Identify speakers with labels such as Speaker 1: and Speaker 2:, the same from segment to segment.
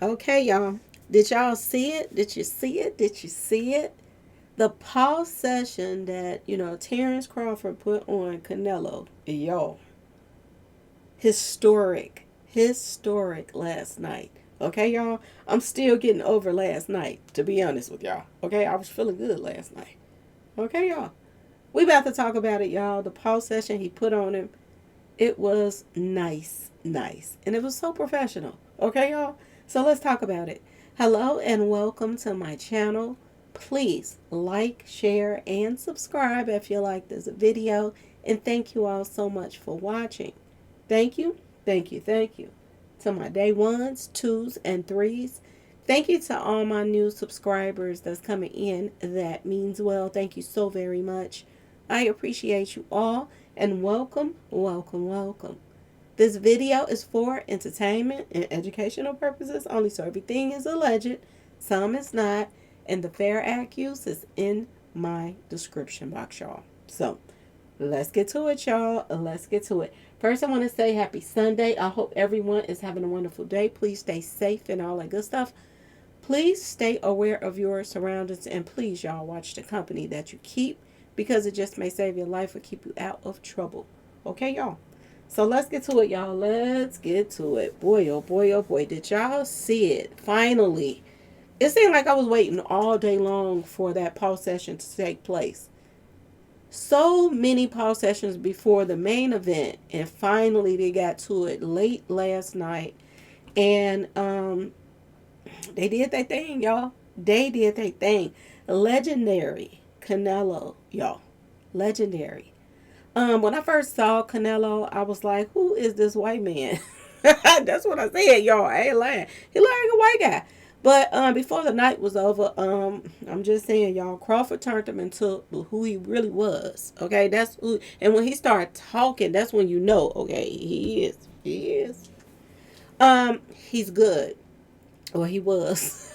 Speaker 1: Okay, y'all. Did y'all see it? Did you see it? Did you see it? The pause session that, Terence Crawford put on Canelo. Yo, historic. Historic last night. Okay, y'all? I'm still getting over last night, to be honest with y'all. Okay, I was feeling good last night. Okay, y'all. We about to talk about it, y'all. The pause session he put on him. It was nice, nice. And it was so professional. Okay, y'all? So let's talk about it. Hello and welcome to my channel. Please like, share, and subscribe if you like this video. And thank you all so much for watching. Thank you, thank you, thank you. To my day ones, twos, and threes. Thank you to all my new subscribers that's coming in. That means well. Thank you so very much. I appreciate you all and welcome, welcome, welcome. This video is for entertainment and educational purposes only, so everything is alleged, some is not, and the fair accuse is in my description box, y'all. So let's get to it, y'all. Let's get to it. First, I want to say happy Sunday. I hope everyone is having a wonderful day. Please stay safe and all that good stuff. Please stay aware of your surroundings and please, y'all, watch the company that you keep because it just may save your life or keep you out of trouble. Okay, y'all? So let's get to it, y'all. Let's get to it. Boy, oh boy, oh boy. Did y'all see it? Finally. It seemed like I was waiting all day long for that pause session to take place. So many pause sessions before the main event, and finally they got to it late last night. And they did their thing, y'all. They did their thing. Legendary Canelo, y'all. Legendary. When I first saw Canelo, I was like, "Who is this white man?" That's what I said, y'all. I ain't lying. He looked like a white guy. But before the night was over, I'm just saying, y'all, Crawford turned him into who he really was. Okay, that's who. And when he started talking, that's when you know. Okay, he is. He is. He's good. Well, he was.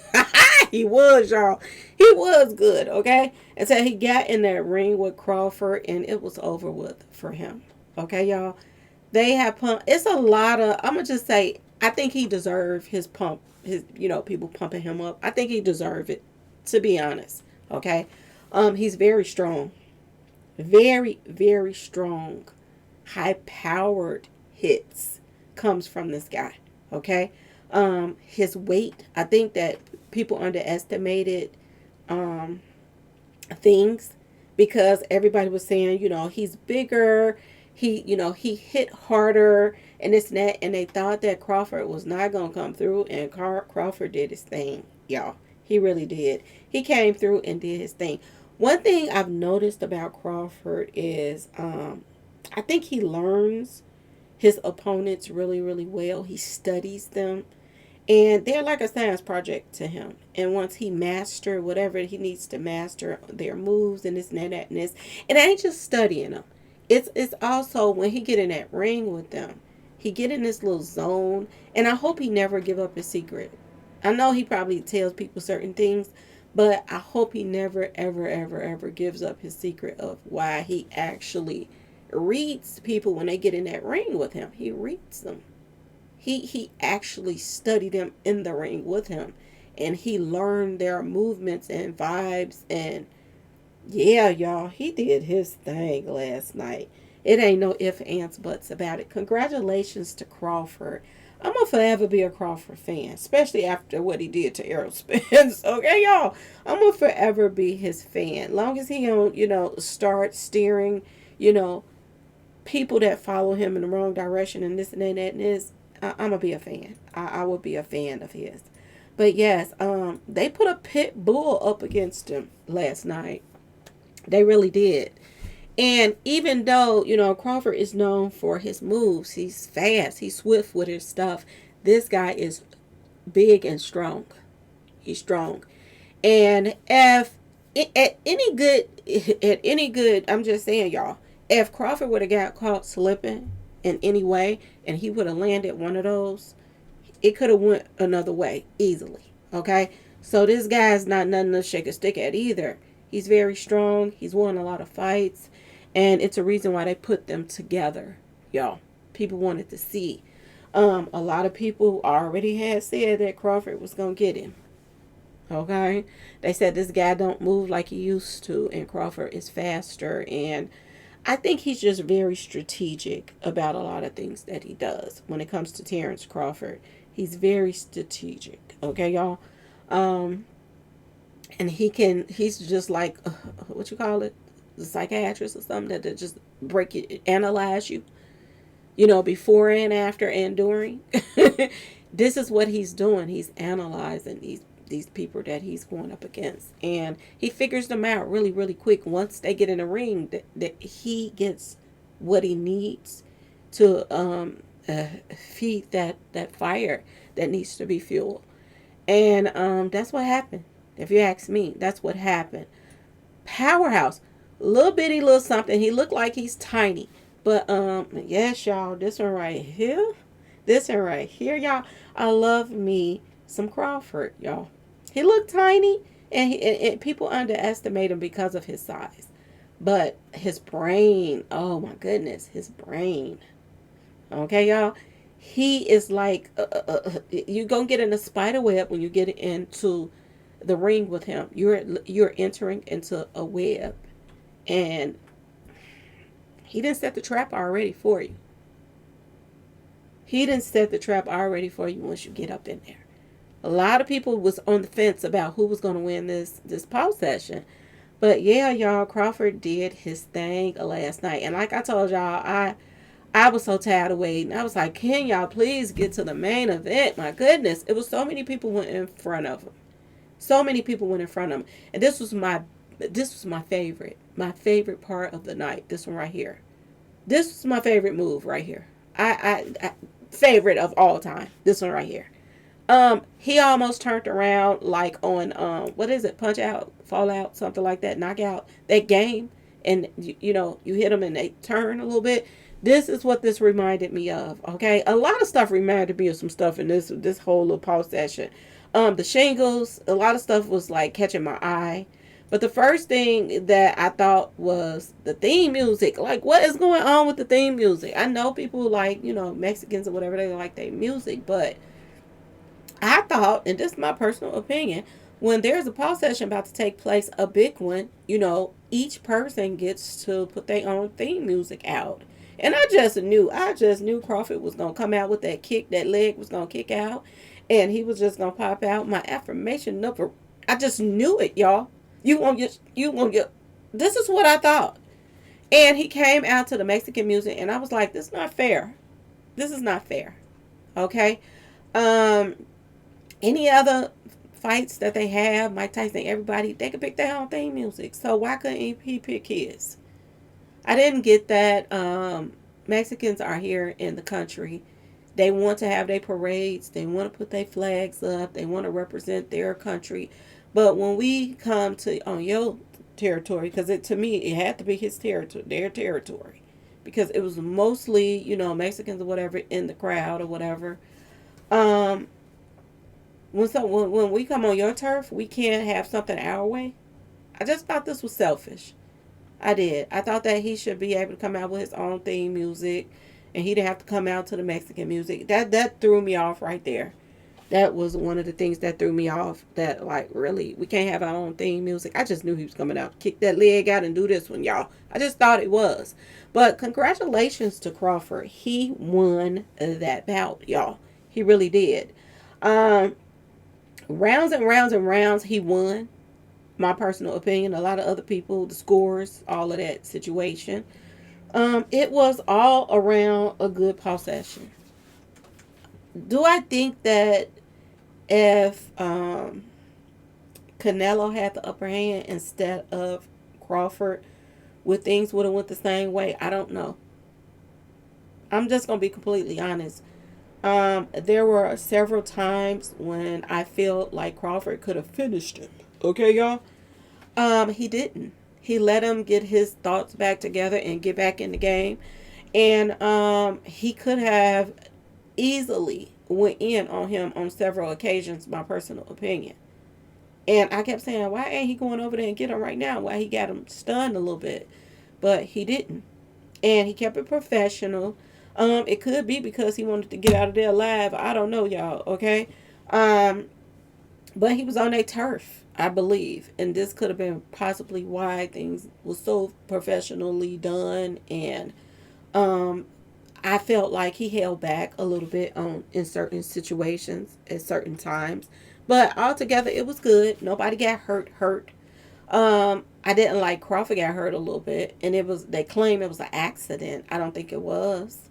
Speaker 1: He was, y'all. He was good, okay? Until he got in that ring with Crawford and it was over with for him. Okay, y'all? They have pump. It's a lot of, I'm going to just say, I think he deserved his pump, his, people pumping him up. I think he deserved it, to be honest. Okay? He's very strong. Very, very strong. High powered hits comes from this guy. Okay? His weight, I think that people underestimated um, things because everybody was saying, he's bigger, he hit harder and this and that, and they thought that Crawford was not gonna come through, and Crawford did his thing, y'all. He really did. He came through and did his thing. One thing I've noticed about Crawford is I think he learns his opponents really, really well. He studies them. And they're like a science project to him. And once he master whatever he needs to master, their moves and this and that and this, and I ain't just studying them. It's also when he get in that ring with them, he get in this little zone. And I hope he never give up his secret. I know he probably tells people certain things, but I hope he never, ever, ever, ever gives up his secret of why he actually reads people when they get in that ring with him. He reads them. He actually studied them in the ring with him, and he learned their movements and vibes. And yeah, y'all, he did his thing last night. It ain't no ifs, ands, buts about it. Congratulations to Crawford. I'm gonna forever be a Crawford fan, especially after what he did to Errol Spence. Okay, y'all, I'm gonna forever be his fan. Long as he don't, start steering, you know, people that follow him in the wrong direction and this and that and this, I'm gonna be a fan. I would be a fan of his. But yes, they put a pit bull up against him last night. They really did. And even though, Crawford is known for his moves, he's fast, he's swift with his stuff. This guy is big and strong. He's strong. And if at any good, I'm just saying, y'all, if Crawford would have got caught slipping in any way and he would have landed one of those, it could have went another way easily. Okay? So this guy's not nothing to shake a stick at either. He's very strong. He's won a lot of fights. And it's a reason why they put them together, y'all. People wanted to see. A lot of people already had said that Crawford was gonna get him. Okay, they said this guy don't move like he used to, and Crawford is faster. And I think he's just very strategic about a lot of things that he does. When it comes to Terence Crawford, he's very strategic. Okay, y'all. Um, and he's just like what you call it, the psychiatrist or something that just break it, analyze you, before and after and during. This is what he's doing. He's analyzing these people that he's going up against, and he figures them out really, really quick. Once they get in the ring, that he gets what he needs to feed that fire that needs to be fueled. And that's what happened. If you ask me, that's what happened. Powerhouse, little bitty, little something. He looked like he's tiny, but yes, y'all, this one right here, y'all. I love me some Crawford, y'all. He looked tiny, and people underestimate him because of his size, but his brain. Oh my goodness, his brain. Okay, y'all. He is like you gonna get in a spider web when you get into the ring with him. You're entering into a web, and he didn't set the trap already for you. He didn't set the trap already for you once you get up in there. A lot of people was on the fence about who was going to win this pause session. But yeah, y'all, Crawford did his thing last night. And like I told y'all, I was so tired of waiting. I was like, can y'all please get to the main event? My goodness. It was so many people went in front of him. So many people went in front of him. And this was my favorite. My favorite part of the night. This one right here. This was my favorite move right here. I favorite of all time. This one right here. He almost turned around like on what is it? Punch Out, Fall Out, something like that, Knockout, that game, and you hit them and they turn a little bit. This is what this reminded me of. Okay, a lot of stuff reminded me of some stuff in this whole little pause session. The shingles, a lot of stuff was like catching my eye. But the first thing that I thought was the theme music. Like, what is going on with the theme music? I know people like, Mexicans or whatever, they like their music, but I thought, and this is my personal opinion, when there's a pause session about to take place, a big one, each person gets to put their own theme music out. And I just knew Crawford was gonna come out with that kick, that leg was gonna kick out, and he was just gonna pop out. My affirmation number, I just knew it, y'all. You won't get. This is what I thought. And he came out to the Mexican music, and I was like, this is not fair. This is not fair. Okay. Um, any other fights that they have, Mike Tyson, everybody, they could pick their own theme music. So why couldn't he pick his? I didn't get that. Mexicans are here in the country. They want to have their parades. They want to put their flags up. They want to represent their country. But when we come to on your territory, because to me it had to be his territory, their territory, because it was mostly Mexicans or whatever in the crowd or whatever. Um, when we come on your turf, we can't have something our way. I just thought this was selfish. I did. I thought that he should be able to come out with his own theme music, and he didn't have to come out to the Mexican music. That threw me off right there. That was one of the things that threw me off. That like really, we can't have our own theme music. I just knew he was coming out, kick that leg out, and do this one, y'all. I just thought it was. But congratulations to Crawford. He won that bout, y'all. He really did. Um, Rounds and rounds and rounds. He won. My personal opinion. A lot of other people, the scores, all of that situation. It was all around a good pause session. Do I think that if Canelo had the upper hand instead of Crawford, would things would have went the same way? I don't know. I'm just gonna be completely honest. There were several times when I felt like Crawford could have finished him. Okay, y'all. He didn't. He let him get his thoughts back together and get back in the game, and he could have easily went in on him on several occasions. My personal opinion. And I kept saying, why ain't he going over there and get him right now? Why he got him stunned a little bit, but he didn't. And he kept it professional. It could be because he wanted to get out of there alive. I don't know, y'all. Okay. Um, but he was on a turf, I believe, and this could have been possibly why things were so professionally done. And um, I felt like he held back a little bit on in certain situations at certain times, but altogether it was good. Nobody got hurt. I didn't like Crawford got hurt a little bit, and it was they claim it was an accident. I don't think it was.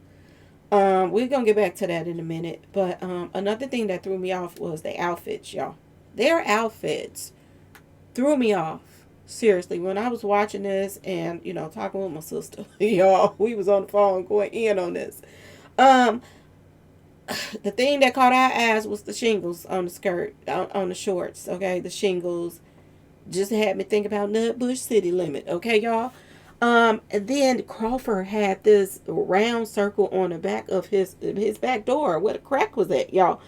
Speaker 1: We're gonna get back to that in a minute. But another thing that threw me off was the outfits, y'all. Their outfits threw me off. Seriously, when I was watching this and talking with my sister, y'all, we was on the phone going in on this. Um, the thing that caught our eyes was the shingles on the skirt, on the shorts. Okay, the shingles just had me think about Nutbush City Limit. Okay, y'all. And then Crawford had this round circle on the back of his back door where the crack was at, y'all.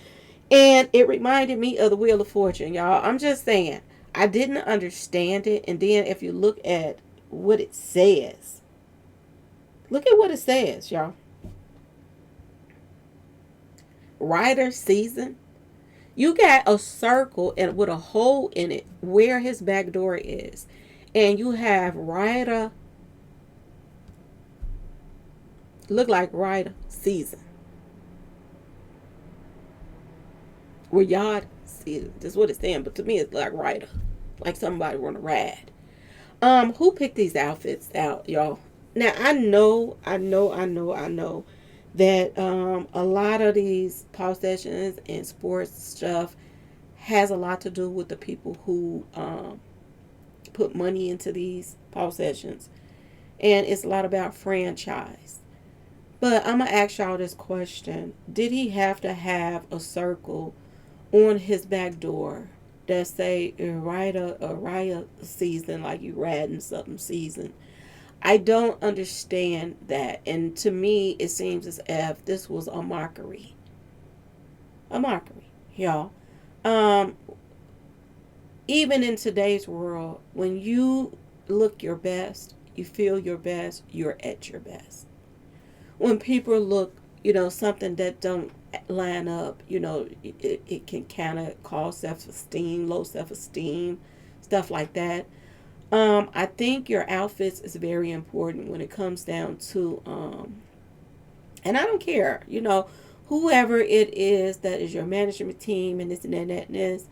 Speaker 1: And it reminded me of the Wheel of Fortune, y'all. I'm just saying, I didn't understand it. And then if you look at what it says, look at what it says, y'all. Rider season. You got a circle and with a hole in it where his back door is, and you have rider look like rider season. Or yard season. That's what it's saying, but to me it's like rider. Like somebody want to ride. Who picked these outfits out, y'all? Now I know that a lot of these pop sessions and sports stuff has a lot to do with the people who put money into these pop sessions, and it's a lot about franchise. But I'm gonna ask y'all this question: did he have to have a circle on his back door that say a riot season, like you riding something season? I don't understand that. And to me, it seems as if this was a mockery. A mockery, y'all. Um, Even in today's world, when you look your best, you feel your best, you're at your best. When people look, something that don't line up, it can kind of cause self-esteem, low self-esteem, stuff like that. I think your outfits is very important when it comes down to, and I don't care, whoever it is that is your management team and this and that and that and this,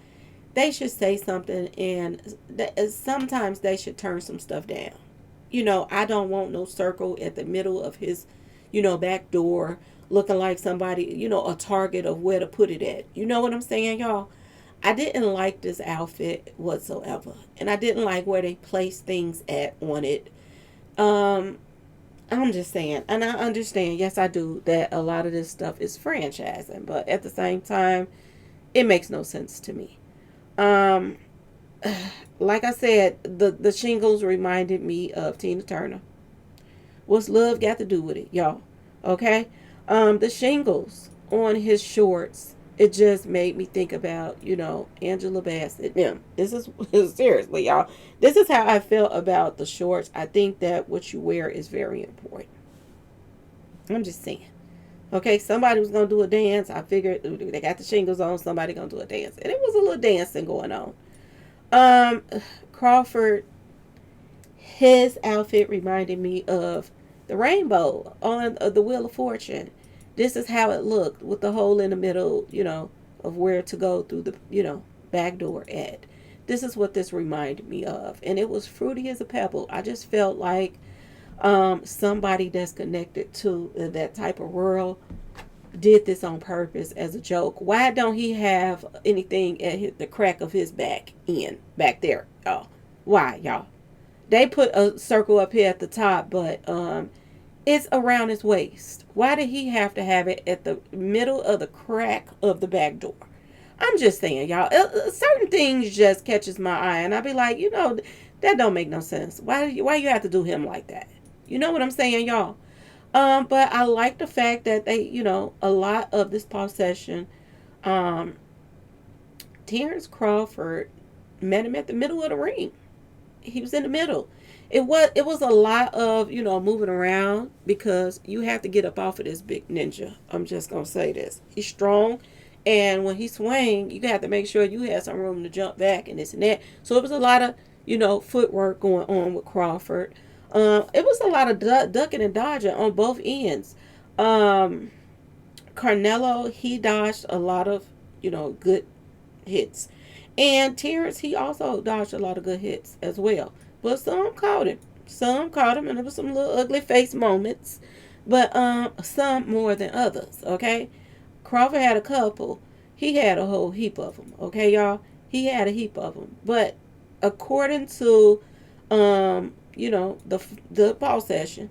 Speaker 1: they should say something, and sometimes they should turn some stuff down. I don't want no circle at the middle of his, back door looking like somebody, a target of where to put it at. You know what I'm saying, y'all? I didn't like this outfit whatsoever. And I didn't like where they placed things at on it. Um, I'm just saying, and I understand, yes, I do, that a lot of this stuff is franchising, but at the same time, it makes no sense to me. Um, like I said, the shingles reminded me of Tina Turner. What's love got to do with it, y'all? Okay? The shingles on his shorts, it just made me think about, Angela Bassett. Yeah, this is seriously, y'all. This is how I felt about the shorts. I think that what you wear is very important. I'm just saying. Okay, somebody was gonna do a dance. I figured they got the shingles on. Somebody gonna do a dance, and it was a little dancing going on. Um, Crawford, his outfit reminded me of the rainbow on the Wheel of Fortune. This is how it looked with the hole in the middle, of where to go through the, back door at. This is what this reminded me of. And it was fruity as a pebble. I just felt like somebody that's connected to that type of world did this on purpose as a joke. Why don't he have anything at the crack of his back there, y'all? Why, y'all? They put a circle up here at the top, but it's around his waist. Why did he have to have it at the middle of the crack of the back door? I'm just saying, y'all. Certain things just catches my eye, and I be like, that don't make no sense. Why you have to do him like that? You know what I'm saying, y'all? But I like the fact that they, a lot of this past session, um, Terence Crawford met him at the middle of the ring. He was in the middle. It was a lot of, moving around because you have to get up off of this big ninja. I'm just gonna say this. He's strong, and when he swing, you have to make sure you have some room to jump back and this and that. So it was a lot of, footwork going on with Crawford. It was a lot of ducking and dodging on both ends. Um, Canelo, he dodged a lot of, good hits. And Terence, he also dodged a lot of good hits as well. But some caught him. Some caught him, and there was some little ugly face moments. But some more than others, okay? Crawford had a couple. He had a whole heap of them, okay, y'all? He had a heap of them. But according to, the ball session,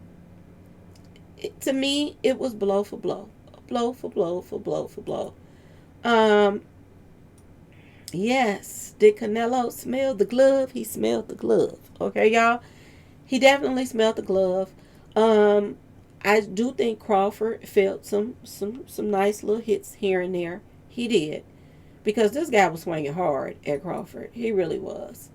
Speaker 1: to me, it was blow for blow. Blow for blow for blow for blow. Um, Yes. Did Canelo smell the glove? He smelled the glove. Okay, y'all? He definitely smelled the glove. Um, I do think Crawford felt some nice little hits here and there. He did. Because this guy was swinging hard at Crawford. He really was.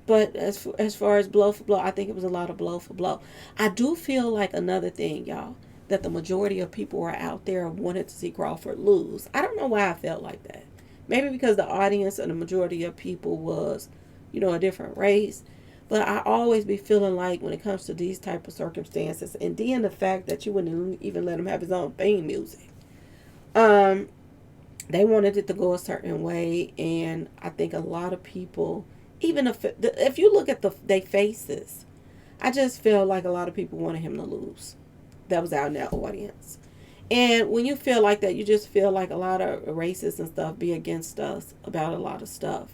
Speaker 1: But as far as blow for blow, I think it was a lot of blow for blow. I do feel like another thing, y'all, that the majority of people are out there wanted to see Crawford lose. I don't know why I felt like that. Maybe because the audience and the majority of people was, a different race. But I always be feeling like when it comes to these type of circumstances, and then the fact that you wouldn't even let him have his own theme music. Um, they wanted it to go a certain way, and I think a lot of people, even if you look at their faces, I just feel like a lot of people wanted him to lose. That was out in that audience. And when you feel like that, you just feel like a lot of racists and stuff be against us about a lot of stuff.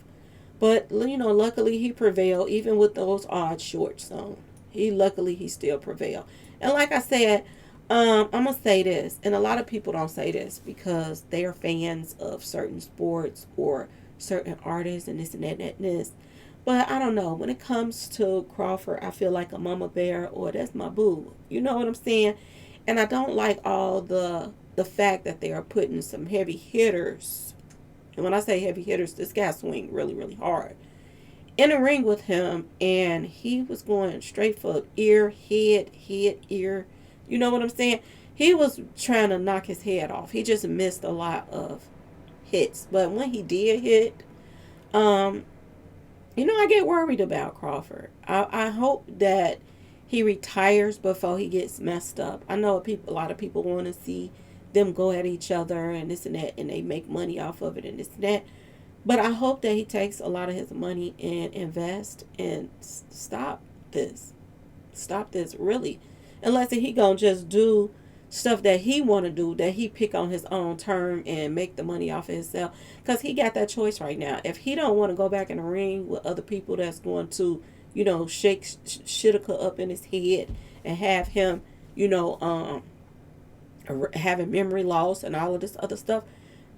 Speaker 1: But luckily he prevailed even with those odd shorts on. He still prevailed. And like I said, I'm gonna say this, and a lot of people don't say this because they are fans of certain sports or certain artists and this and that and this. But I don't know. When it comes to Crawford, I feel like a mama bear or that's my boo. You know what I'm saying? And I don't like all the fact that they are putting some heavy hitters. And when I say heavy hitters, this guy swing really, really hard. In the ring with him, and he was going straight for ear, head, ear. You know what I'm saying? He was trying to knock his head off. He just missed a lot of hits. But when he did hit, um, I get worried about Crawford. I hope that he retires before he gets messed up. I know a lot of people want to see them go at each other and this and that, and they make money off of it and this and that. But I hope that he takes a lot of his money and invest and stop this. Stop this, really. Unless he gonna just do stuff that he want to do, that he pick on his own term and make the money off of himself. Because he got that choice right now. If he don't want to go back in the ring with other people that's going to, shake Shitka up in his head and have him, you know, um, having memory loss and all of this other stuff,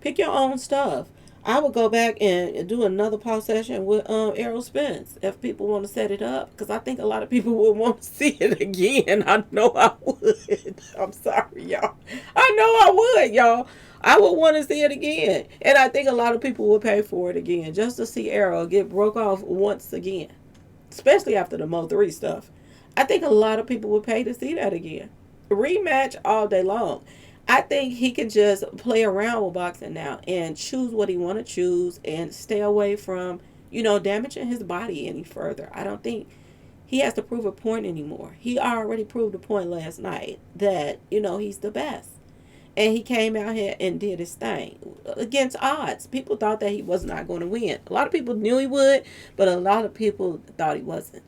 Speaker 1: pick your own stuff. I would go back and do another pause session with Errol Spence if people want to set it up, because I think a lot of people would want to see it again. I know I would. I'm sorry, y'all. I know I would, y'all. I would want to see it again, and I think a lot of people would pay for it again just to see Errol get broke off once again, especially after the Mo 3 stuff. I think a lot of people would pay to see that again. Rematch all day long. I think he can just play around with boxing now and choose what he want to choose and stay away from, damaging his body any further. I don't think he has to prove a point anymore. He already proved a point last night that, he's the best. And he came out here and did his thing against odds. People thought that he was not going to win. A lot of people knew he would, but a lot of people thought he wasn't.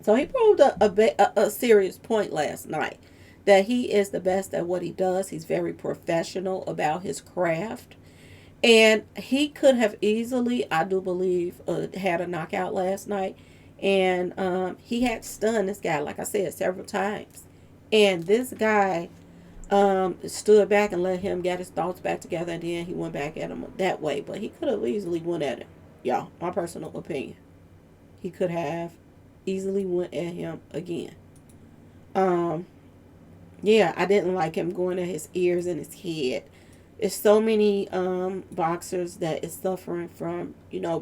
Speaker 1: So he proved a serious point last night that he is the best at what he does. He's very professional about his craft. And he could have easily, I do believe, had a knockout last night. And he had stunned this guy, like I said, several times. And this guy stood back and let him get his thoughts back together. And then he went back at him that way. But he could have easily went at him. Y'all, my personal opinion. He could have easily went at him again. Um, yeah, I didn't like him going at his ears and his head. It's so many boxers that is suffering from,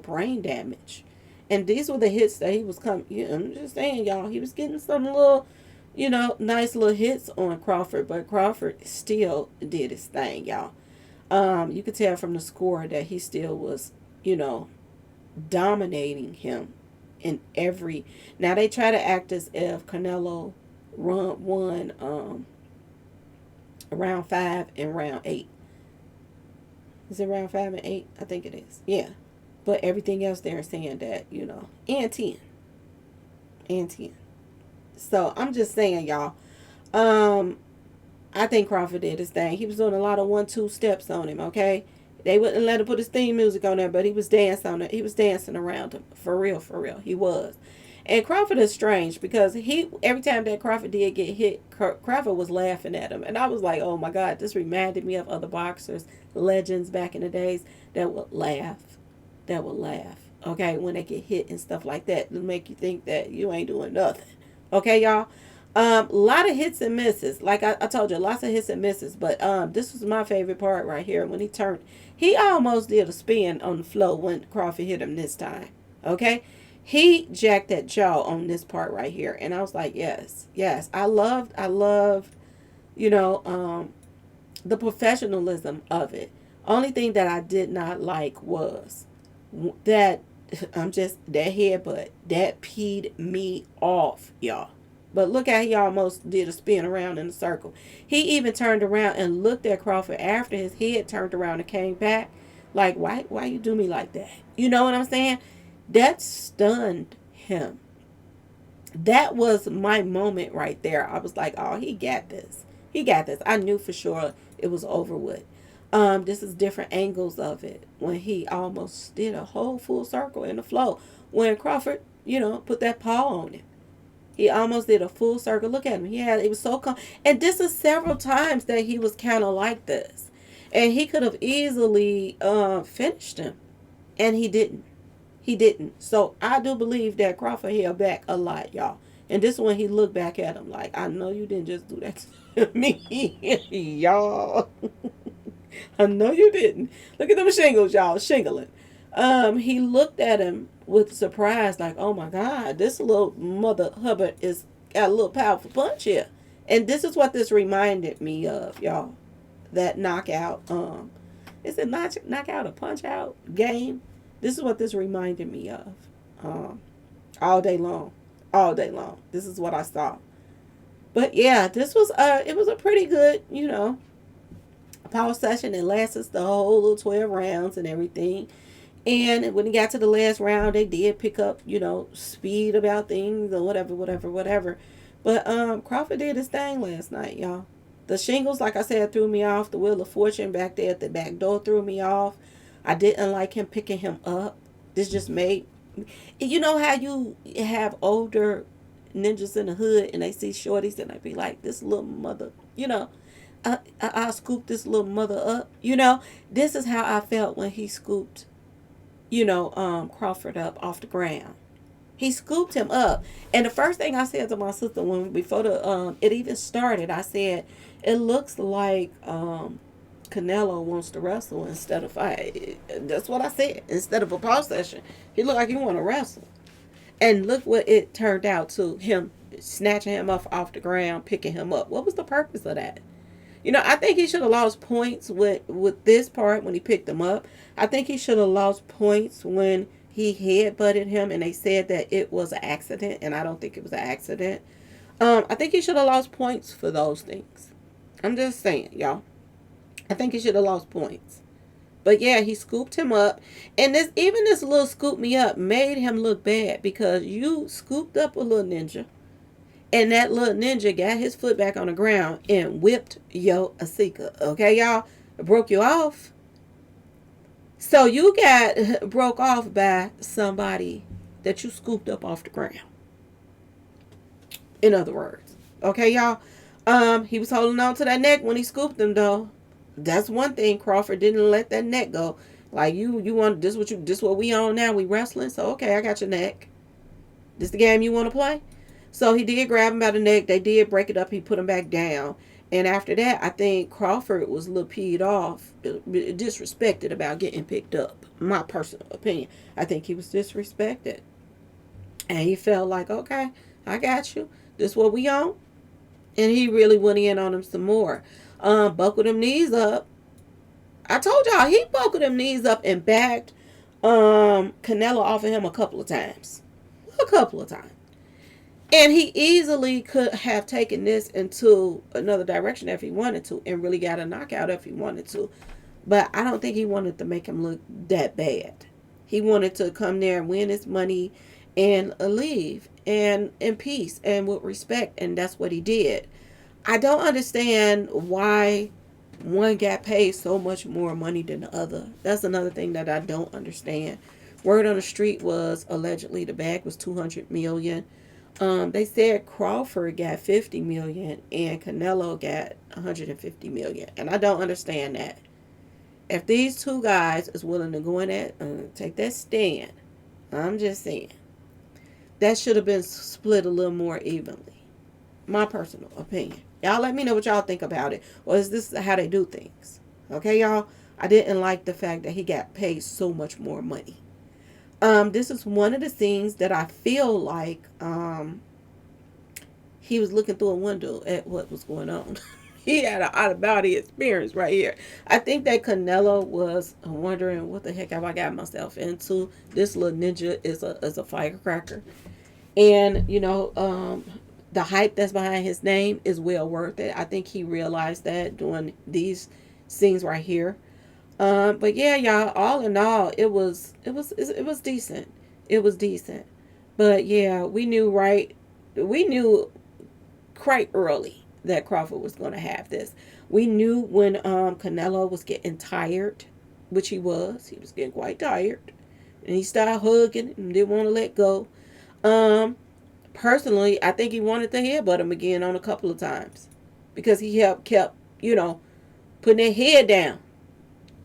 Speaker 1: brain damage. And these were the hits that he was coming. Yeah, I'm just saying, y'all, he was getting some little, nice little hits on Crawford, but Crawford still did his thing, y'all. You could tell from the score that he still was, you know, dominating him in every. Now they try to act as if Canelo won round 5 and round 8. Is it round 5 and 8? I think it is. Yeah. But everything else they're saying that, and 10. And 10. So I'm just saying, y'all. Um, I think Crawford did his thing. He was doing a lot of 1-2 steps on him, okay? They wouldn't let him put his theme music on there, but he was dancing on it. He was dancing around him. For real, for real. He was. And Crawford is strange because every time that Crawford did get hit, Crawford was laughing at him. And I was like, oh my God, this reminded me of other boxers, legends back in the days that would laugh. That would laugh. Okay, when they get hit and stuff like that. It'll make you think that you ain't doing nothing. Okay, y'all? A lot of hits and misses. Like I told you, lots of hits and misses. But this was my favorite part right here. When he almost did a spin on the floor when Crawford hit him this time. Okay? He jacked that jaw on this part right here. And I was like, yes, yes. I loved, you know, the professionalism of it. Only thing that I did not like was that that headbutt. That peed me off, y'all. But look how he almost did a spin around in a circle. He even turned around and looked at Crawford after his head turned around and came back. Like, why you do me like that? You know what I'm saying? That stunned him. That was my moment right there. I was like, oh, he got this. He got this. I knew for sure it was over with. This is different angles of it. When he almost did a whole full circle in the flow. When Crawford, put that paw on him. He almost did a full circle. Look at him. It was so calm. And this is several times that he was kind of like this. And he could have easily finished him. And he didn't. He didn't. So I do believe that Crawford held back a lot, y'all. And this one, he looked back at him like, I know you didn't just do that to me, y'all. I know you didn't. Look at them shingles, y'all, shingling. He looked at him with surprise, like, oh my God, this little mother Hubbard is got a little powerful punch here. And this is what this reminded me of, y'all. That knockout, is it knockout or punch out game? This is what this reminded me of. All day long. All day long. This is what I saw. But yeah, this was it was a pretty good, power session. It lasted the whole little 12 rounds and everything. And when he got to the last round, they did pick up, speed about things or whatever. But Crawford did his thing last night, y'all. The shingles, like I said, threw me off. The Wheel of Fortune back there at the back door threw me off. I didn't like him picking him up. This just made, you know how you have older ninjas in the hood and they see shorties and they be like, this little mother, I'll scoop this little mother up. This is how I felt when he scooped, Crawford up off the ground. He scooped him up. And the first thing I said to my sister before it even started, I said, it looks like Canelo wants to wrestle instead of fight. That's what I said. Instead of a pause session, he looked like he want to wrestle. And look what it turned out to him snatching him off the ground, picking him up. What was the purpose of that? I think he should have lost points with this part when he picked him up. I think he should have lost points when he headbutted him and they said that it was an accident, and I don't think it was an accident. I think he should have lost points for those things. I'm just saying, y'all. I think he should have lost points. But yeah, he scooped him up. And this little scoop me up made him look bad because you scooped up a little ninja. And that little ninja got his foot back on the ground and whipped your Asika. Okay, y'all? Broke you off. So you got broke off by somebody that you scooped up off the ground. In other words. Okay, y'all? He was holding on to that neck when he scooped him, though. That's one thing. Crawford didn't let that neck go. Like, you want this what we on now? We wrestling? So, okay, I got your neck. This the game you want to play? So he did grab him by the neck. They did break it up. He put him back down. And after that, I think Crawford was a little peed off, disrespected about getting picked up. My personal opinion. I think he was disrespected. And he felt like, okay, I got you. This what we on. And he really went in on him some more. Buckled them knees up. I told y'all he buckled them knees up and backed Canelo off of him a couple of times. A couple of times. And he easily could have taken this into another direction if he wanted to and really got a knockout if he wanted to. But I don't think he wanted to make him look that bad. He wanted to come there and win his money and leave and in peace and with respect. And that's what he did. I don't understand why one got paid so much more money than the other. That's another thing that I don't understand. Word on the street was allegedly the bag was 200 million. They said Crawford got 50 million and Canelo got 150 million, and I don't understand that. If these two guys is willing to go in that take that stand, I'm just saying that should have been split a little more evenly. My personal opinion. Y'all let me know what y'all think about it. Or is this how they do things? Okay, y'all. I didn't like the fact that he got paid so much more money. This is one of the scenes that I feel like he was looking through a window at what was going on. He had an out of body experience right here. I think that Canelo was wondering what the heck have I got myself into. This little ninja is a firecracker, and the hype that's behind his name is well worth it. I think he realized that doing these scenes right here. But yeah, y'all. All in all, it was decent. It was decent. But yeah, we knew quite early that Crawford was going to have this. We knew when Canelo was getting tired, which he was. He was getting quite tired, and he started hugging and didn't want to let go. Um, Personally, I think he wanted to headbutt him again on a couple of times because he kept putting their head down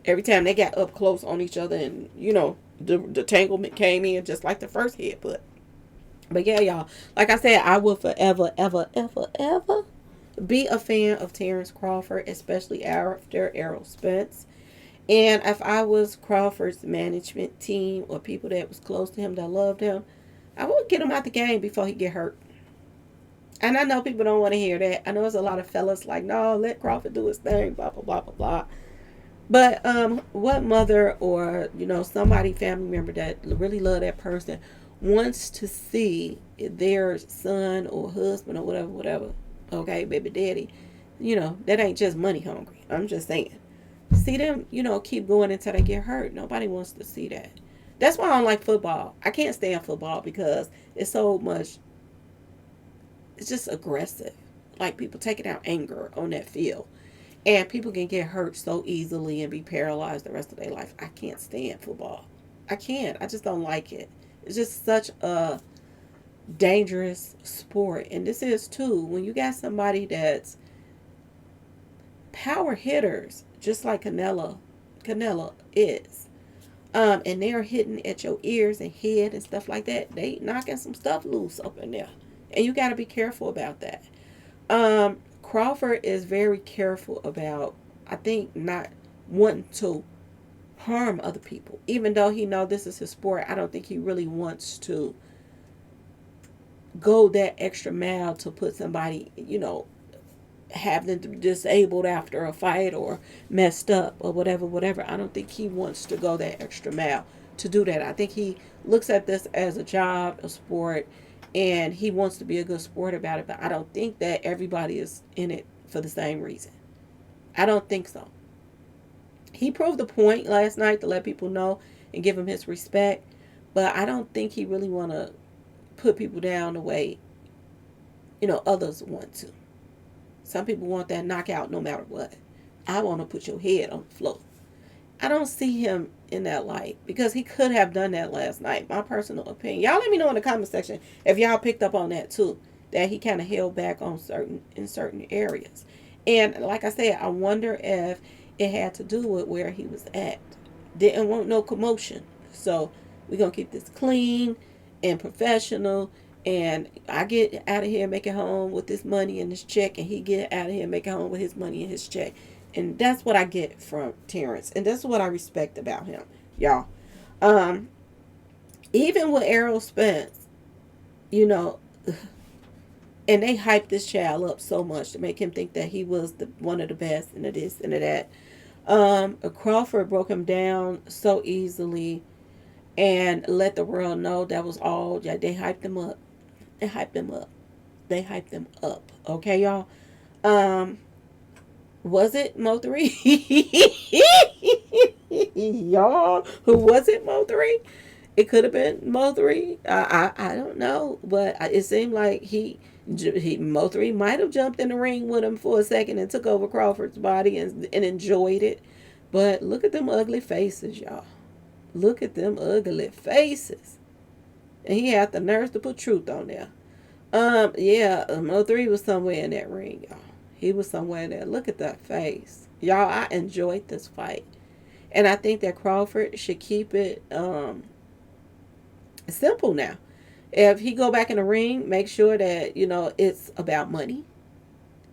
Speaker 1: every time they got up close on each other, and the tanglement came in just like the first headbutt. But yeah, y'all, like I said, I will forever, ever, ever, ever be a fan of Terence Crawford, especially after Errol Spence. And if I was Crawford's management team or people that was close to him that loved him, I would get him out the game before he get hurt. And I know people don't want to hear that. I know there's a lot of fellas like, no, let Crawford do his thing, blah blah blah blah blah. But what mother or somebody family member that really love that person wants to see their son or husband or whatever, okay, baby daddy, that ain't just money hungry. I'm just saying, see them, keep going until they get hurt. Nobody wants to see that. That's why I don't like football. I can't stand football because it's so much. It's just aggressive. Like people taking out anger on that field. And people can get hurt so easily and be paralyzed the rest of their life. I can't stand football. I can't. I just don't like it. It's just such a dangerous sport. And this is too. When you got somebody that's power hitters, just like Canelo is. And they're hitting at your ears and head and stuff like that. They knocking some stuff loose up in there. And you got to be careful about that. Crawford is very careful about, I think, not wanting to harm other people. Even though he know this is his sport, I don't think he really wants to go that extra mile to put somebody, have them disabled after a fight or messed up or whatever. I don't think he wants to go that extra mile to do that. I think he looks at this as a job, a sport, and he wants to be a good sport about it. But I don't think that everybody is in it for the same reason. I don't think so. He proved the point last night to let people know and give him his respect, but I don't think he really want to put people down the way others want to. Some people want that knockout no matter what. I want to put your head on the floor. I don't see him in that light because he could have done that last night. My personal opinion. Y'all let me know in the comment section if y'all picked up on that too. That he kind of held back on certain areas. And like I said, I wonder if it had to do with where he was at. Didn't want no commotion. So we're going to keep this clean and professional. And I get out of here, make it home with this money and this check. And he get out of here, make it home with his money and his check. And that's what I get from Terence. And that's what I respect about him, y'all. Even with Errol Spence, you know, and they hyped this child up so much to make him think that he was one of the best and of this and of that. Crawford broke him down so easily and let the world know that was all. Yeah, they hyped him up. They hyped him up. They hyped him up. Okay, y'all. Um, was it Mo3? Y'all, who was it, Mo3? It could have been Mo3. I don't know, but it seemed like Mo3 might have jumped in the ring with him for a second and took over Crawford's body and enjoyed it. But look at them ugly faces, y'all. Look at them ugly faces. And he had the nerve to put truth on there. Yeah, Mo3 was somewhere in that ring, y'all. He was somewhere in there. Look at that face. Y'all, I enjoyed this fight. And I think that Crawford should keep it simple now. If he go back in the ring, make sure that, it's about money.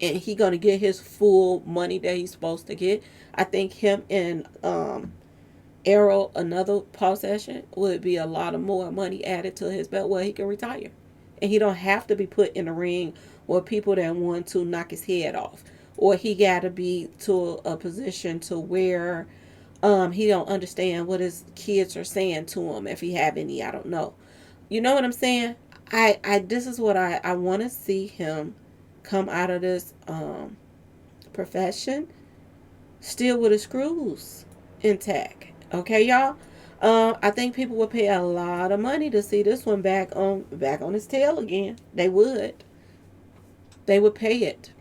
Speaker 1: And he gonna get his full money that he's supposed to get. I think him and Arrow another pause session would be a lot of more money added to his belt where he can retire. And he don't have to be put in the ring with people that want to knock his head off. Or he gotta be to a position to where he don't understand what his kids are saying to him, if he have any, I don't know. You know what I'm saying? I this is what I want to see him come out of this profession still with his screws intact. Okay, y'all. I think people would pay a lot of money to see this one back on his tail again. They would. They would pay it.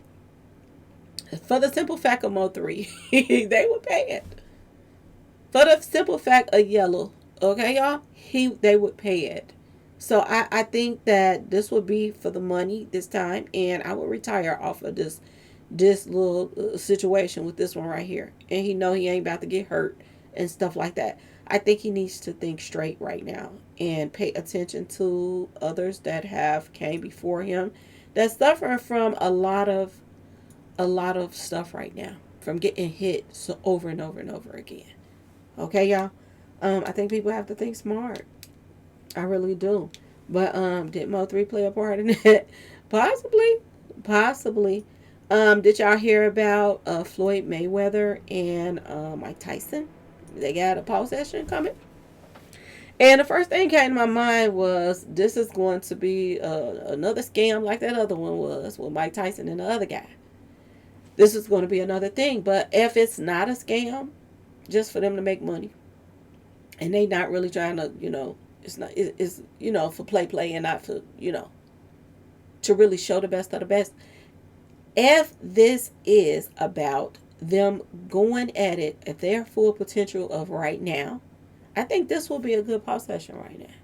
Speaker 1: For the simple fact of Mo3, they would pay it. For the simple fact of Yellow, okay, y'all, they would pay it. So I think that this would be for the money this time, and I would retire off of this little situation with this one right here. And he know he ain't about to get hurt and stuff like that. I think he needs to think straight right now and pay attention to others that have came before him that's suffering from a lot of stuff right now, from getting hit so over and over and over again. Okay, y'all. I think people have to think smart. I really do. But did Mo3 play a part in it? Possibly. Possibly. Did y'all hear about Floyd Mayweather and Mike Tyson? They got a pause session coming. And the first thing came to my mind was this is going to be another scam like that other one was with Mike Tyson and the other guy. This is going to be another thing. But if it's not a scam, just for them to make money, and they not really trying to, it's for play and not for, to really show the best of the best. If this is about them going at it at their full potential of right now, I think this will be a good pause session right now.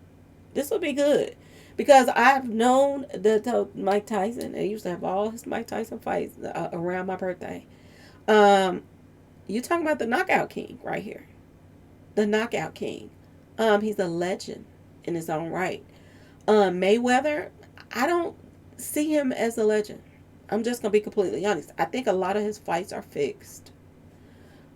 Speaker 1: This will be good. Because I've known that Mike Tyson, they used to have all his Mike Tyson fights around my birthday. You talking about the Knockout King right here. The Knockout King. He's a legend in his own right. Mayweather, I don't see him as a legend. I'm just gonna be completely honest. I think a lot of his fights are fixed.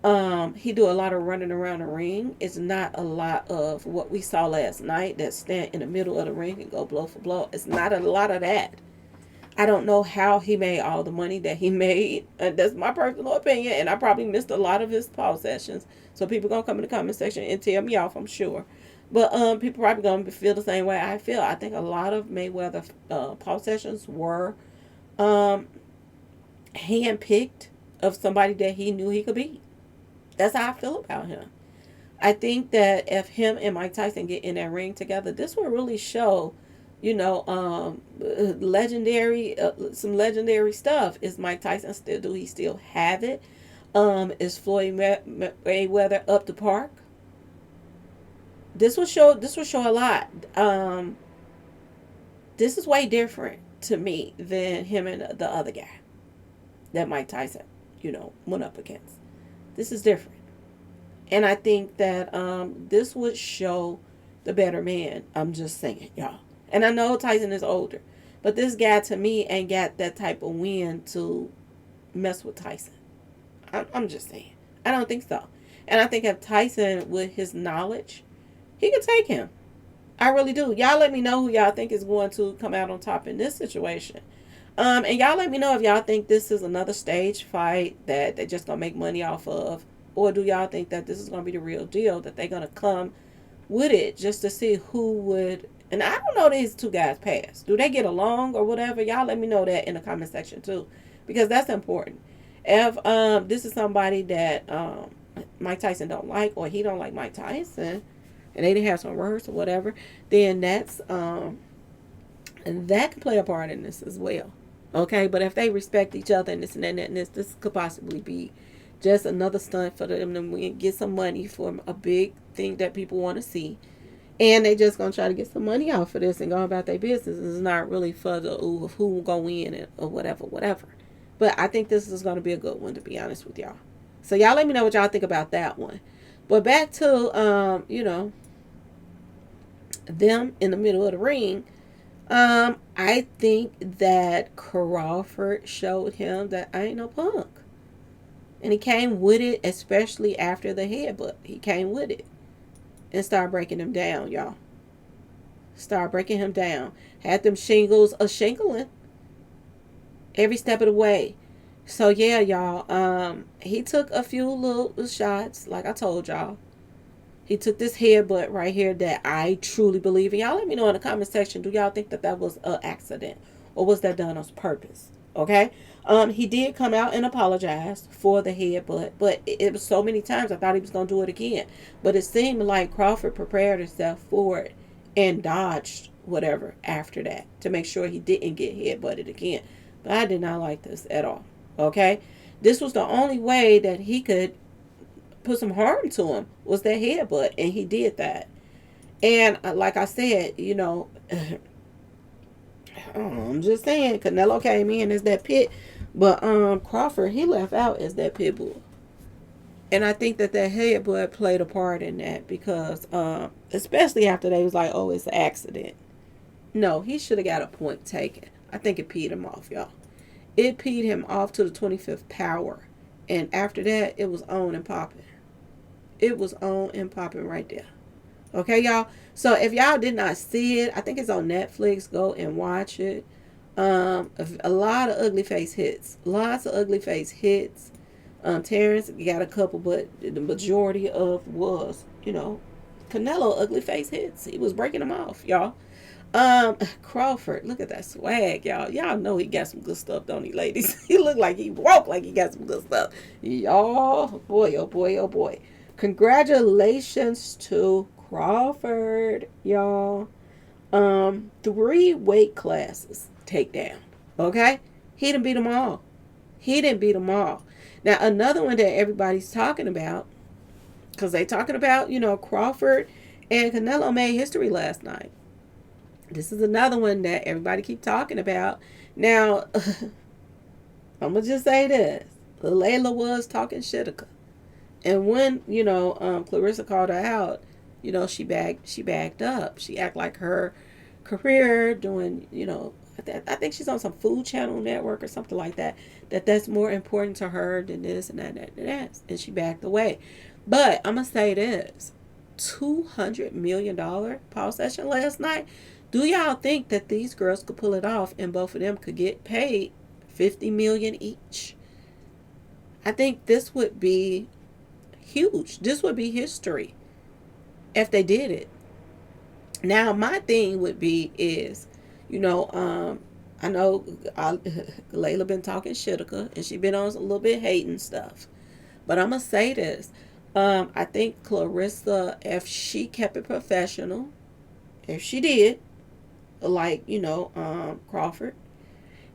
Speaker 1: He do a lot of running around the ring. It's not a lot of what we saw last night that stand in the middle of the ring and go blow for blow. It's not a lot of that. I don't know how he made all the money that he made. That's my personal opinion, and I probably missed a lot of his pause sessions. So people gonna come in the comment section and tell me off, I'm sure. But people probably gonna feel the same way I feel. I think a lot of Mayweather pause sessions were handpicked of somebody that he knew he could beat. That's how I feel about him. I think that if him and Mike Tyson get in that ring together, this will really show, legendary, some legendary stuff. Is Mike Tyson still? Do he still have it? Is Floyd Mayweather up to park? This will show. This will show a lot. This is way different to me than him and the other guy that Mike Tyson, went up against. This is different. And I think that this would show the better man. I'm just saying, y'all. And I know Tyson is older. But this guy, to me, ain't got that type of win to mess with Tyson. I'm just saying. I don't think so. And I think if Tyson, with his knowledge, he could take him. I really do. Y'all let me know who y'all think is going to come out on top in this situation. And y'all let me know if y'all think this is another stage fight that they're just gonna make money off of, or do y'all think that this is gonna be the real deal, that they're gonna come with it just to see who would. And I don't know these two guys past. Do they get along or whatever? Y'all let me know that in the comment section too, because that's important. If this is somebody that Mike Tyson don't like, or he don't like Mike Tyson, and they didn't have some words or whatever, then that's and that can play a part in this as well. Okay, but if they respect each other and this and that and this could possibly be just another stunt for them to get some money for a big thing that people want to see. And they just gonna try to get some money out for this and go about their business. It's not really for the of who will go in or whatever. But I think this is gonna be a good one, to be honest with y'all. So y'all let me know what y'all think about that one. But back to them in the middle of the ring. I think that Crawford showed him that I ain't no punk. And he came with it, especially after the headbutt. He came with it and started breaking him down, y'all. Started breaking him down. Had them shingles a shingling every step of the way. So yeah, y'all. He took a few little shots, like I told y'all. He took this headbutt right here that I truly believe in. Y'all let me know in the comment section. Do y'all think that that was an accident, or was that done on purpose? Okay. He did come out and apologize for the headbutt, but it was so many times I thought he was gonna do it again. But it seemed like Crawford prepared himself for it and dodged whatever after that to make sure he didn't get headbutted again. But I did not like this at all. Okay. This was the only way that he could put some harm to him, was that headbutt, and he did that. And like I said, I'm just saying, Canelo came in as that pit, but Crawford, he left out as that pit bull. And I think that headbutt played a part in that, because especially after they was like, oh, it's an accident. No, he should have got a point taken. I think it peed him off, y'all. It peed him off to the 25th power. And after that, it was on and popping. It was on and popping right there. Okay, y'all. So if y'all did not see it, I think it's on Netflix. Go and watch it. A lot of ugly face hits. Lots of ugly face hits. Terence got a couple, but the majority of was, Canelo ugly face hits. He was breaking them off, y'all. Crawford, look at that swag, y'all. Y'all know he got some good stuff, don't he, ladies? He looked like he walked like he got some good stuff. Y'all, boy, oh boy, oh boy. Congratulations to Crawford, y'all. 3 weight classes takedown. Okay? He didn't beat them all. He didn't beat them all. Now, another one that everybody's talking about, because they talking about, Crawford and Canelo made history last night. This is another one that everybody keep talking about. Now, I'm going to just say this. Layla was talking shitica. And when, Clarissa called her out, she backed up. She act like her career doing, I think she's on some Food Channel network or something like that. That's more important to her than this and that and that. And she backed away. But I'm going to say this. $200 million pause session last night. Do y'all think that these girls could pull it off and both of them could get paid $50 million each? I think this would be huge. This would be history if they did it. Now, my thing would be is, I know Layla been talking shitica and she been on a little bit hating stuff. But I'm going to say this. I think Clarissa, if she kept it professional, if she did, like, Crawford,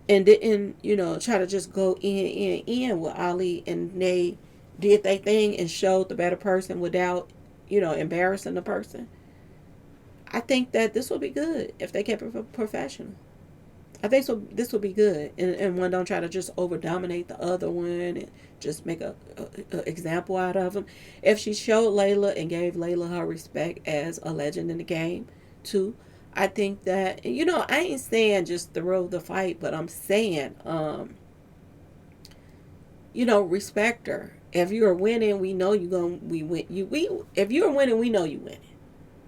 Speaker 1: and didn't, try to just go in with Ali, and they did their thing and showed the better person without, embarrassing the person. I think that this will be good if they kept it professional. I think so. This will be good, and one don't try to just over dominate the other one and just make a example out of them. If she showed Layla and gave Layla her respect as a legend in the game, too, I think that, I ain't saying just throw the fight, but I'm saying, respect her. If you're winning, we know you're gonna we win. If you're winning, we know you winning.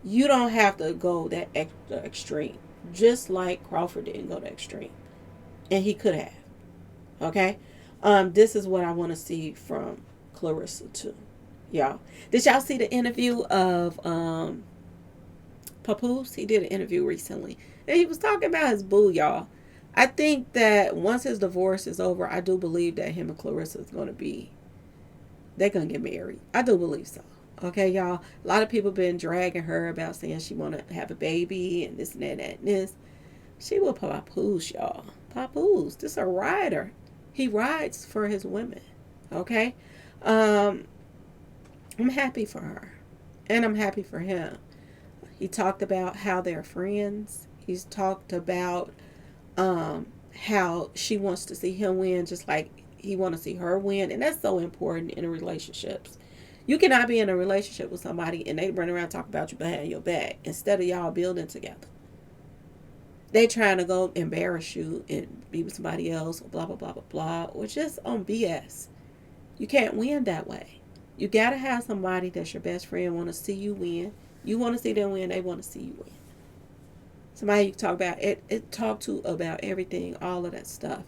Speaker 1: You don't have to go that extra extreme. Just like Crawford didn't go that extreme. And he could have. Okay? This is what I want to see from Clarissa too. Y'all. Did y'all see the interview of Papoose? He did an interview recently. And he was talking about his boo, y'all. I think that once his divorce is over, I do believe that him and Clarissa is going to be, they're going to get married. I do believe so. Okay, y'all. A lot of people been dragging her about saying she want to have a baby and this and that and this. She will Papoose, y'all. Papoose. This is a rider. He rides for his women. Okay? I'm happy for her. And I'm happy for him. He talked about how they're friends. He's talked about how she wants to see him win just like he wants to see her win. And that's so important in relationships. You cannot be in a relationship with somebody and they run around talking about you behind your back instead of y'all building together. They trying to go embarrass you and be with somebody else, blah, blah, blah, blah, blah, or just on BS. You can't win that way. You got to have somebody that's your best friend want to see you win. You want to see them win, they want to see you win. Somebody you can talk about it talk to about everything, all of that stuff.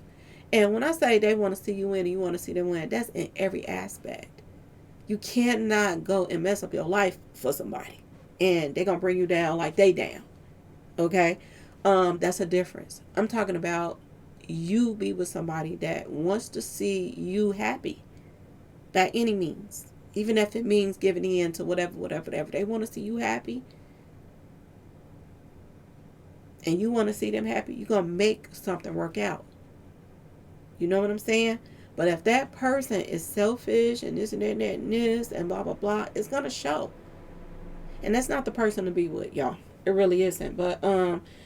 Speaker 1: And when I say they want to see you win and you want to see them win, that's in every aspect. You cannot go and mess up your life for somebody. And they're going to bring you down like they down. Okay? That's a difference. I'm talking about you be with somebody that wants to see you happy by any means. Even if it means giving in to whatever. They want to see you happy. And you want to see them happy. You're going to make something work out. You know what I'm saying? But if that person is selfish and this and that and this and blah, blah, blah, it's going to show. And that's not the person to be with, y'all. It really isn't. But,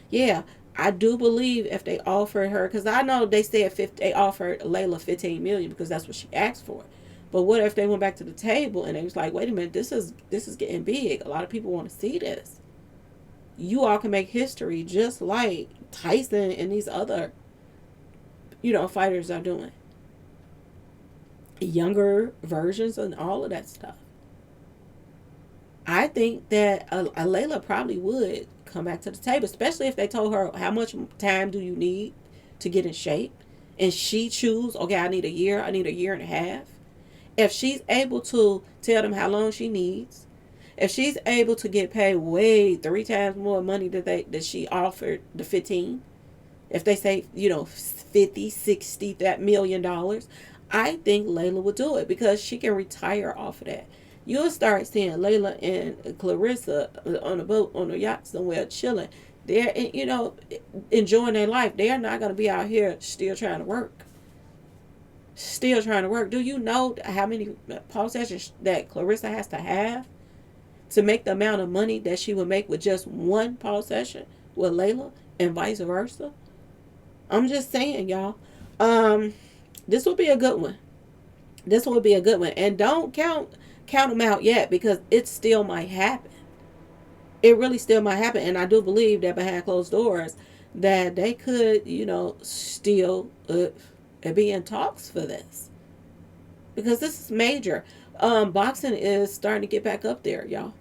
Speaker 1: yeah, I do believe if they offered her, because I know they said they offered Layla $15 million because that's what she asked for. But what if they went back to the table and they was like, wait a minute, this is getting big. A lot of people want to see this. You all can make history just like Tyson and these other, fighters are doing. Younger versions and all of that stuff. I think that Layla probably would come back to the table, especially if they told her how much time do you need to get in shape. And she choose, okay, I need a year and a half. If she's able to tell them how long she needs, if she's able to get paid way 3 times more money that she offered the 15, if they say, 50, 60, that $1 million, I think Layla would do it because she can retire off of that. You'll start seeing Layla and Clarissa on a boat, on a yacht somewhere chilling. They're, enjoying their life. They are not going to be out here still trying to work. Do you know how many pole sessions that Clarissa has to have to make the amount of money that she would make with just one pole session with Layla and vice versa? I'm just saying, y'all. This will be a good one. And don't count them out yet because it still might happen. It really still might happen. And I do believe that behind closed doors that they could, still be in talks for this. Because this is major. Boxing is starting to get back up there, y'all.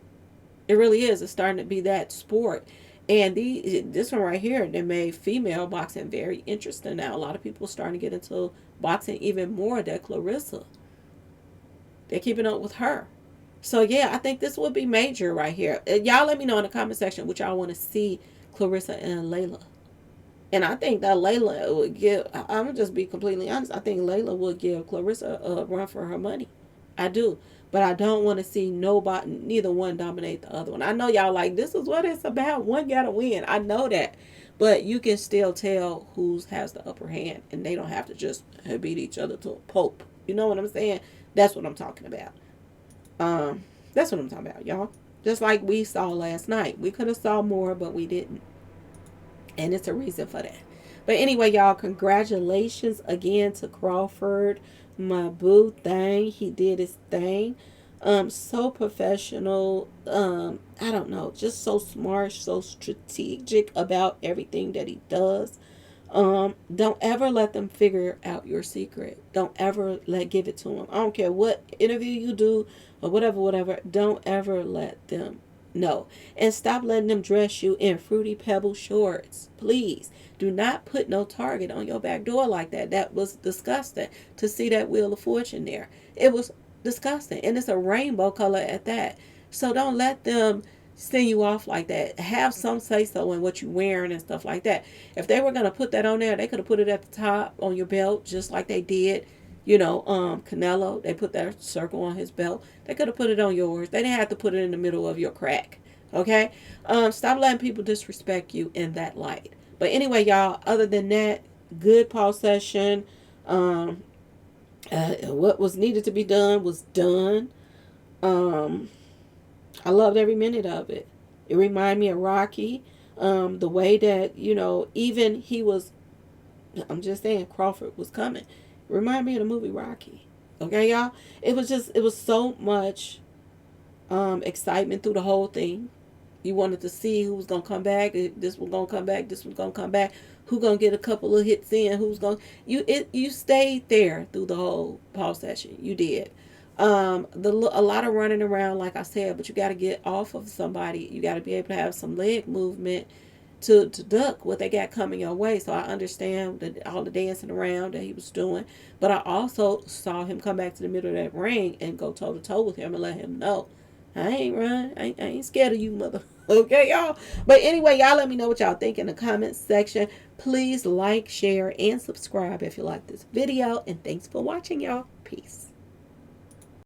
Speaker 1: It really is. It's starting to be that sport. And this one right here, they made female boxing very interesting now. A lot of people are starting to get into boxing even more than Clarissa. They're keeping up with her. So, yeah, I think this would be major right here. Y'all let me know in the comment section what y'all want to see Clarissa and Layla. And I think that Layla would give, I'm going to just be completely honest, I think Layla would give Clarissa a run for her money. I do. But I don't want to see neither one dominate the other one. I know y'all like, this is what it's about. One got to win. I know that. But you can still tell who has the upper hand. And they don't have to just beat each other to a pulp. You know what I'm saying? That's what I'm talking about. That's what I'm talking about, y'all. Just like we saw last night. We could have saw more, but we didn't. And it's a reason for that. But anyway, y'all, congratulations again to Crawford. My boo thing. He did his thing. So professional. I don't know. Just so smart, so strategic about everything that he does. Don't ever let them figure out your secret. Don't ever give it to them. I don't care what interview you do or whatever. Don't ever let them No. And stop letting them dress you in Fruity Pebble shorts. Please. Do not put no Target on your back door like that. That was disgusting to see that Wheel of Fortune there. It was disgusting. And it's a rainbow color at that. So don't let them send you off like that. Have some say so in what you're wearing and stuff like that. If they were going to put that on there, they could have put it at the top on your belt just like they did. Canelo, they put that circle on his belt. They could have put it on yours. They didn't have to put it in the middle of your crack. Okay? Stop letting people disrespect you in that light. But anyway, y'all, other than that, good Paul session. What was needed to be done was done. Um, I loved every minute of it. It reminded me of Rocky. The way that, even he was, I'm just saying, Crawford was coming. It reminded me of the movie Rocky. Okay, y'all? It was so much excitement through the whole thing. You wanted to see who was gonna come back. This was gonna come back. This was gonna come back. Who gonna get a couple of hits in? Who's gonna you stayed there through the whole Paul session. You did. A lot of running around, like I said, but you got to get off of somebody. You got to be able to have some leg movement to duck what they got coming your way. So I understand that all the dancing around that he was doing, but I also saw him come back to the middle of that ring and go toe to toe with him and let him know I ain't run. I ain't scared of you, mother. Okay, y'all. But anyway, y'all let me know what y'all think in the comments section. Please like, share, and subscribe if you like this video. And thanks for watching, y'all. Peace.